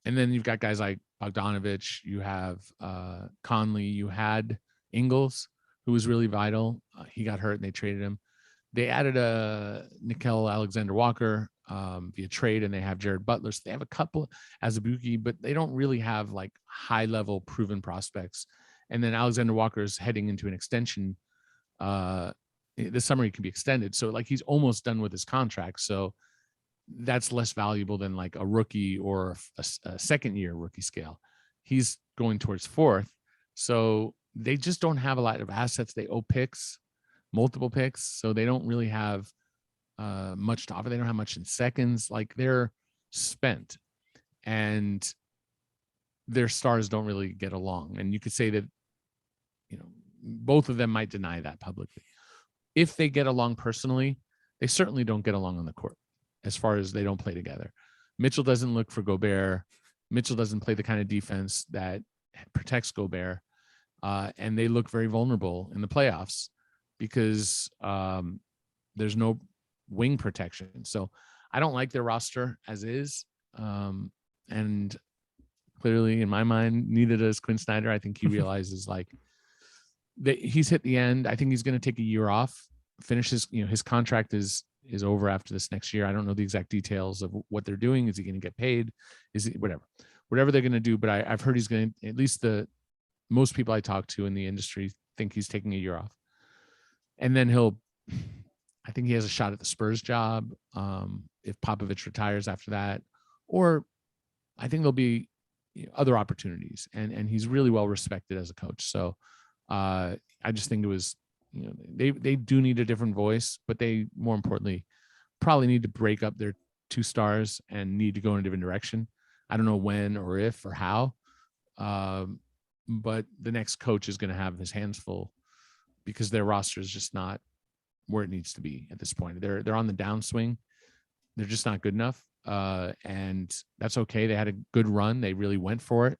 And then you've got guys like Bogdanovich, you have Conley, you had Ingles, who was really vital. He got hurt and they traded him. They added a Nickeil Alexander-Walker via trade, and they have Jared Butler. So they have a couple as a Azubuike, but they don't really have like high-level proven prospects. And then Alexander-Walker is heading into an extension. This summer he can be extended. So like he's almost done with his contract. So that's less valuable than like a rookie or a second year rookie scale. He's going towards fourth. So they just don't have a lot of assets. They owe picks, multiple picks. So they don't really have much to offer. They don't have much in seconds. Like they're spent and their stars don't really get along. And you could say that, both of them might deny that publicly. If they get along personally, they certainly don't get along on the court. As far as they don't play together. Mitchell doesn't look for Gobert. Mitchell doesn't play the kind of defense that protects Gobert. And they look very vulnerable in the playoffs because there's no wing protection. So I don't like their roster as is. And clearly in my mind, neither does Quin Snyder. I think he realizes like that he's hit the end. I think he's going to take a year off, finish his contract is over after this next year. I don't know the exact details of what they're doing. Is he going to get paid? Is it whatever they're going to do? But I've heard he's going to, at least most people I talk to in the industry think he's taking a year off. And then I think he has a shot at the Spurs job. If Popovich retires after that, or I think there'll be other opportunities, and he's really well respected as a coach. So I just think it was, they do need a different voice, but they, more importantly, probably need to break up their two stars and need to go in a different direction. I don't know when or if or how, but the next coach is going to have his hands full because their roster is just not where it needs to be at this point. They're on the downswing. They're just not good enough. And that's okay. They had a good run. They really went for it,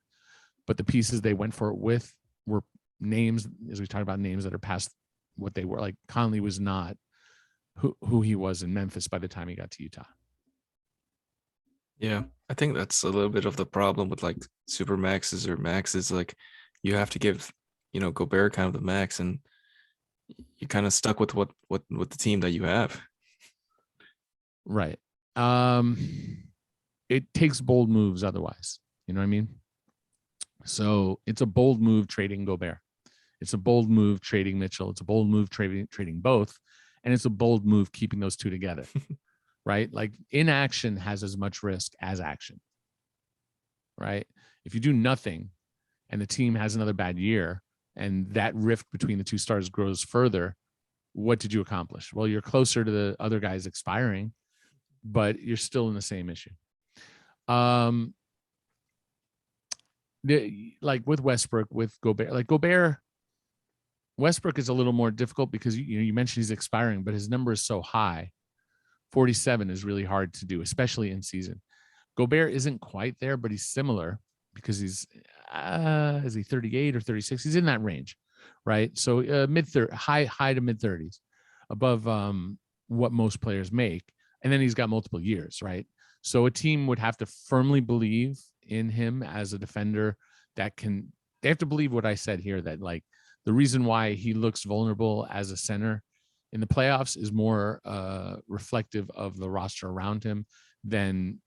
but the pieces they went for it with were names, as we talked about, names that are past what they were. Like Conley was not who he was in Memphis by the time he got to Utah. Yeah, I think that's a little bit of the problem with like super maxes or maxes. Like you have to give, Gobert kind of the max, and you're kind of stuck with what the team that you have. Right. It takes bold moves otherwise. You know what I mean? So it's a bold move trading Gobert. It's a bold move trading Mitchell. It's a bold move trading both. And it's a bold move keeping those two together. Right? Like inaction has as much risk as action. Right? If you do nothing and the team has another bad year and that rift between the two stars grows further, what did you accomplish? Well, you're closer to the other guys expiring, but you're still in the same issue. Like with Westbrook, with Gobert, Westbrook is a little more difficult because you mentioned he's expiring, but his number is so high. 47 is really hard to do, especially in season. Gobert isn't quite there, but he's similar because he's is he 38 or 36? He's in that range, right? So high to mid 30s, above what most players make, and then he's got multiple years, right? So a team would have to firmly believe in him as a defender that can. They have to believe what I said here, that like the reason why he looks vulnerable as a center in the playoffs is more reflective of the roster around him than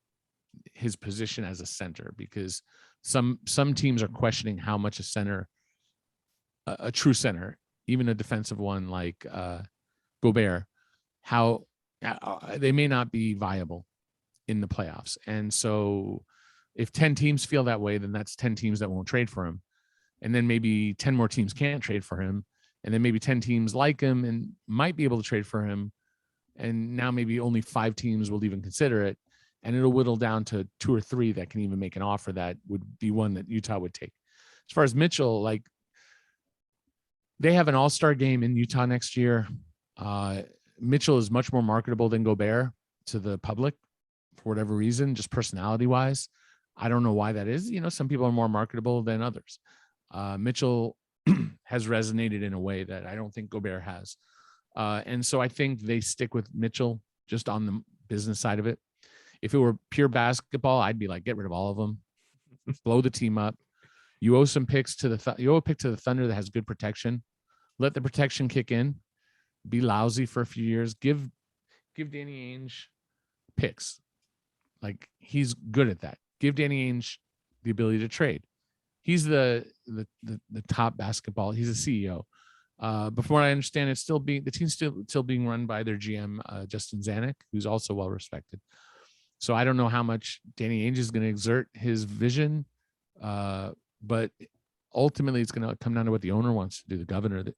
his position as a center, because some teams are questioning how much a center, a true center, even a defensive one like Gobert, how they may not be viable in the playoffs. And so if 10 teams feel that way, then that's 10 teams that won't trade for him. And then maybe 10 more teams can't trade for him. And then maybe 10 teams like him and might be able to trade for him. And now maybe only 5 teams will even consider it. And it'll whittle down to 2 or 3 that can even make an offer that would be one that Utah would take. As far as Mitchell, like they have an all-star game in Utah next year. Mitchell is much more marketable than Gobert to the public for whatever reason, just personality wise. I don't know why that is. Some people are more marketable than others. Mitchell has resonated in a way that I don't think Gobert has. And so I think they stick with Mitchell just on the business side of it. If it were pure basketball, I'd be like, get rid of all of them, blow the team up. You owe some picks to you owe a pick to the Thunder that has good protection. Let the protection kick in. Be lousy for a few years. Give Danny Ainge picks. Like he's good at that. Give Danny Ainge the ability to trade. He's the top basketball. He's a CEO. Before I understand it, the team's still being run by their GM Justin Zanuck, who's also well respected. So I don't know how much Danny Ainge is going to exert his vision, but ultimately it's going to come down to what the owner wants to do. The governor, that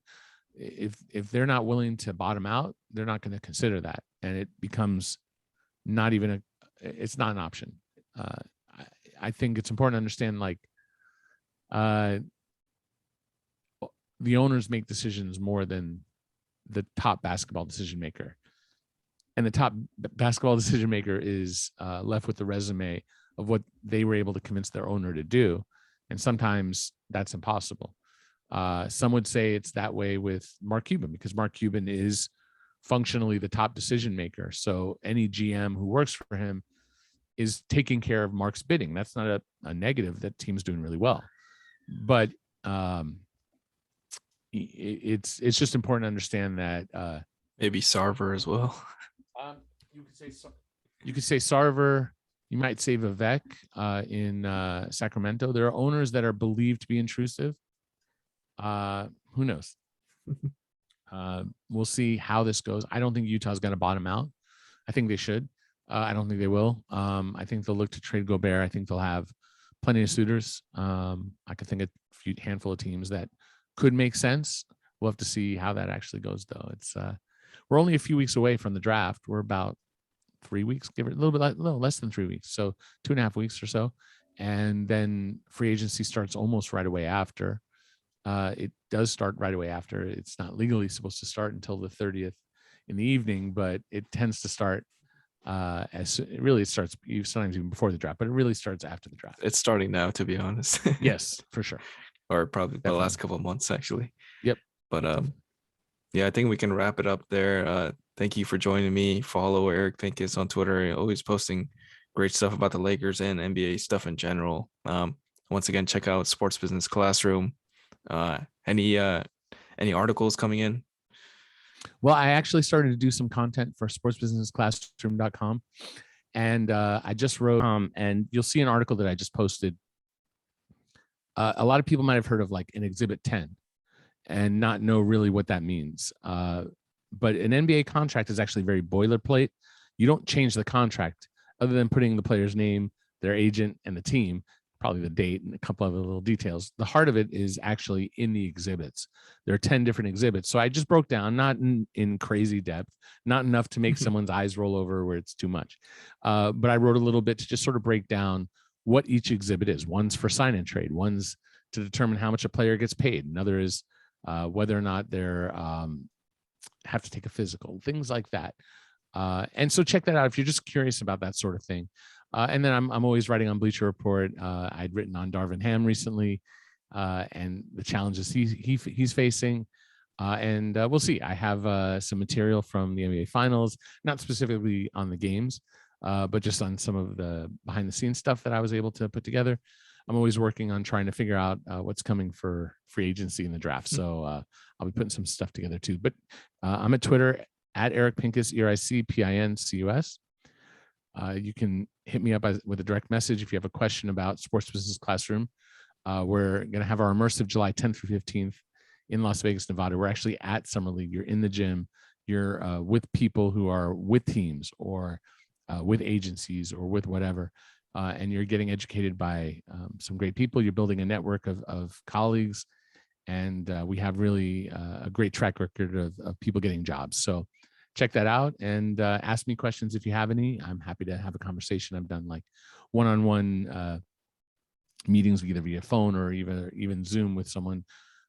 if they're not willing to bottom out, they're not going to consider that, and it becomes not even it's not an option. I think it's important to understand, like, the owners make decisions more than the top basketball decision maker. And the top basketball decision maker is left with the resume of what they were able to convince their owner to do. And sometimes that's impossible. Some would say it's that way with Mark Cuban, because Mark Cuban is functionally the top decision maker. So any GM who works for him is taking care of Mark's bidding. That's not a negative. That team's doing really well, but it's just important to understand that maybe Sarver as well. You could say Sarver. You might say Vivek in Sacramento. There are owners that are believed to be intrusive. Who knows? We'll see how this goes. I don't think Utah's going to bottom out. I think they should. I don't think they will. I think they'll look to trade Gobert. I think they'll have plenty of suitors. I could think of a handful of teams that could make sense. We'll have to see how that actually goes, though. It's we're only a few weeks away from the draft. We're about 3 weeks, give it a little less than 3 weeks, so 2.5 weeks or so, and then free agency starts almost right away after. It does start right away after. It's not legally supposed to start until the 30th in the evening, but it tends to start it starts sometimes even before the draft, but it really starts after the draft. It's starting now, to be honest. Yes, for sure. Or probably the last couple of months, actually. Yep. But yeah, I think we can wrap it up there. Thank you for joining me. Follow Eric Pincus on Twitter. Always posting great stuff about the Lakers and NBA stuff in general. Once again, check out Sports Business Classroom. Any articles coming in? Well, I actually started to do some content for sportsbusinessclassroom.com, and I just wrote and you'll see an article that I just posted. A lot of people might have heard of like an Exhibit 10 and not know really what that means. But an NBA contract is actually very boilerplate. You don't change the contract other than putting the player's name, their agent, and the team, probably the date and a couple of little details. The heart of it is actually in the exhibits. There are 10 different exhibits. So I just broke down, not in crazy depth, not enough to make someone's eyes roll over where it's too much. But I wrote a little bit to just sort of break down what each exhibit is. One's for sign and trade. One's to determine how much a player gets paid. Another is whether or not they're have to take a physical, things like that. And so check that out if you're just curious about that sort of thing. And then I'm always writing on Bleacher Report. I'd written on Darvin Ham recently, and the challenges he's facing. And we'll see. I have some material from the NBA Finals, not specifically on the games, but just on some of the behind the scenes stuff that I was able to put together. I'm always working on trying to figure out what's coming for free agency in the draft. So I'll be putting some stuff together too. But I'm at Twitter at Eric Pincus, EricPincus. You can hit me up with a direct message if you have a question about Sports Business Classroom. We're going to have our immersive July 10th through 15th in Las Vegas, Nevada. We're actually at Summer League. You're in the gym. You're with people who are with teams or with agencies or with whatever. And you're getting educated by some great people. You're building a network of colleagues. And we have really a great track record of people getting jobs. So check that out and ask me questions if you have any. I'm happy to have a conversation. I've done like one-on-one meetings either via phone or even Zoom with someone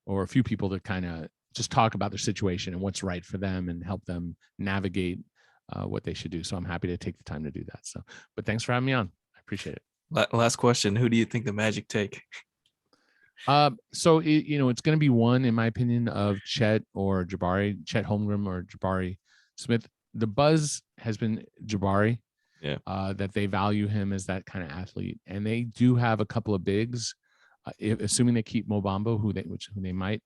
or a few people to kind of just talk about their situation and what's right for them and help them navigate what they should do. So I'm happy to take the time to do that. So, but thanks for having me on. I appreciate it. Last question. Who do you think the Magic take? So it's going to be one, in my opinion, of Chet or Jabari, Chet Holmgren or Jabari Smith. The buzz has been Jabari, that they value him as that kind of athlete, and they do have a couple of bigs. Assuming they keep Mo Bamba, who they might,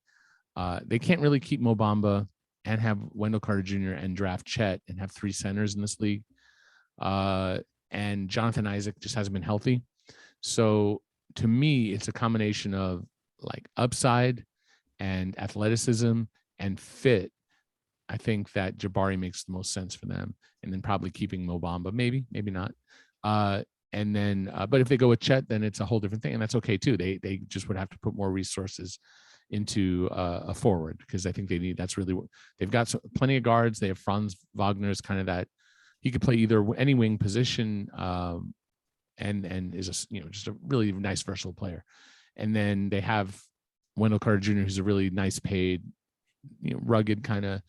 they can't really keep Mo Bamba and have Wendell Carter Jr. and draft Chet and have three centers in this league. And Jonathan Isaac just hasn't been healthy. So to me, it's a combination of like upside and athleticism and fit. I think that Jabari makes the most sense for them, and then probably keeping Mo Bamba, maybe not. And then, but if they go with Chet, then it's a whole different thing, and that's okay too. They just would have to put more resources into a forward, because I think that's really what they've got. Plenty of guards. They have Franz Wagner's kind of that he could play any wing position, and is just a really nice versatile player. And then they have Wendell Carter Jr., who's a really nice paid, rugged kind of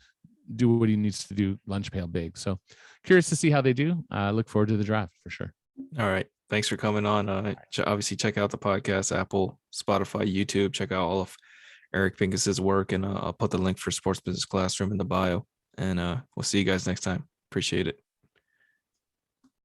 do what he needs to do, lunch pail big. So curious to see how they do. Look forward to the draft for sure. All right. Thanks for coming on. Obviously check out the podcast, Apple, Spotify, YouTube. Check out all of Eric Pincus's work, and I'll put the link for Sports Business Classroom in the bio. and we'll see you guys next time. Appreciate it.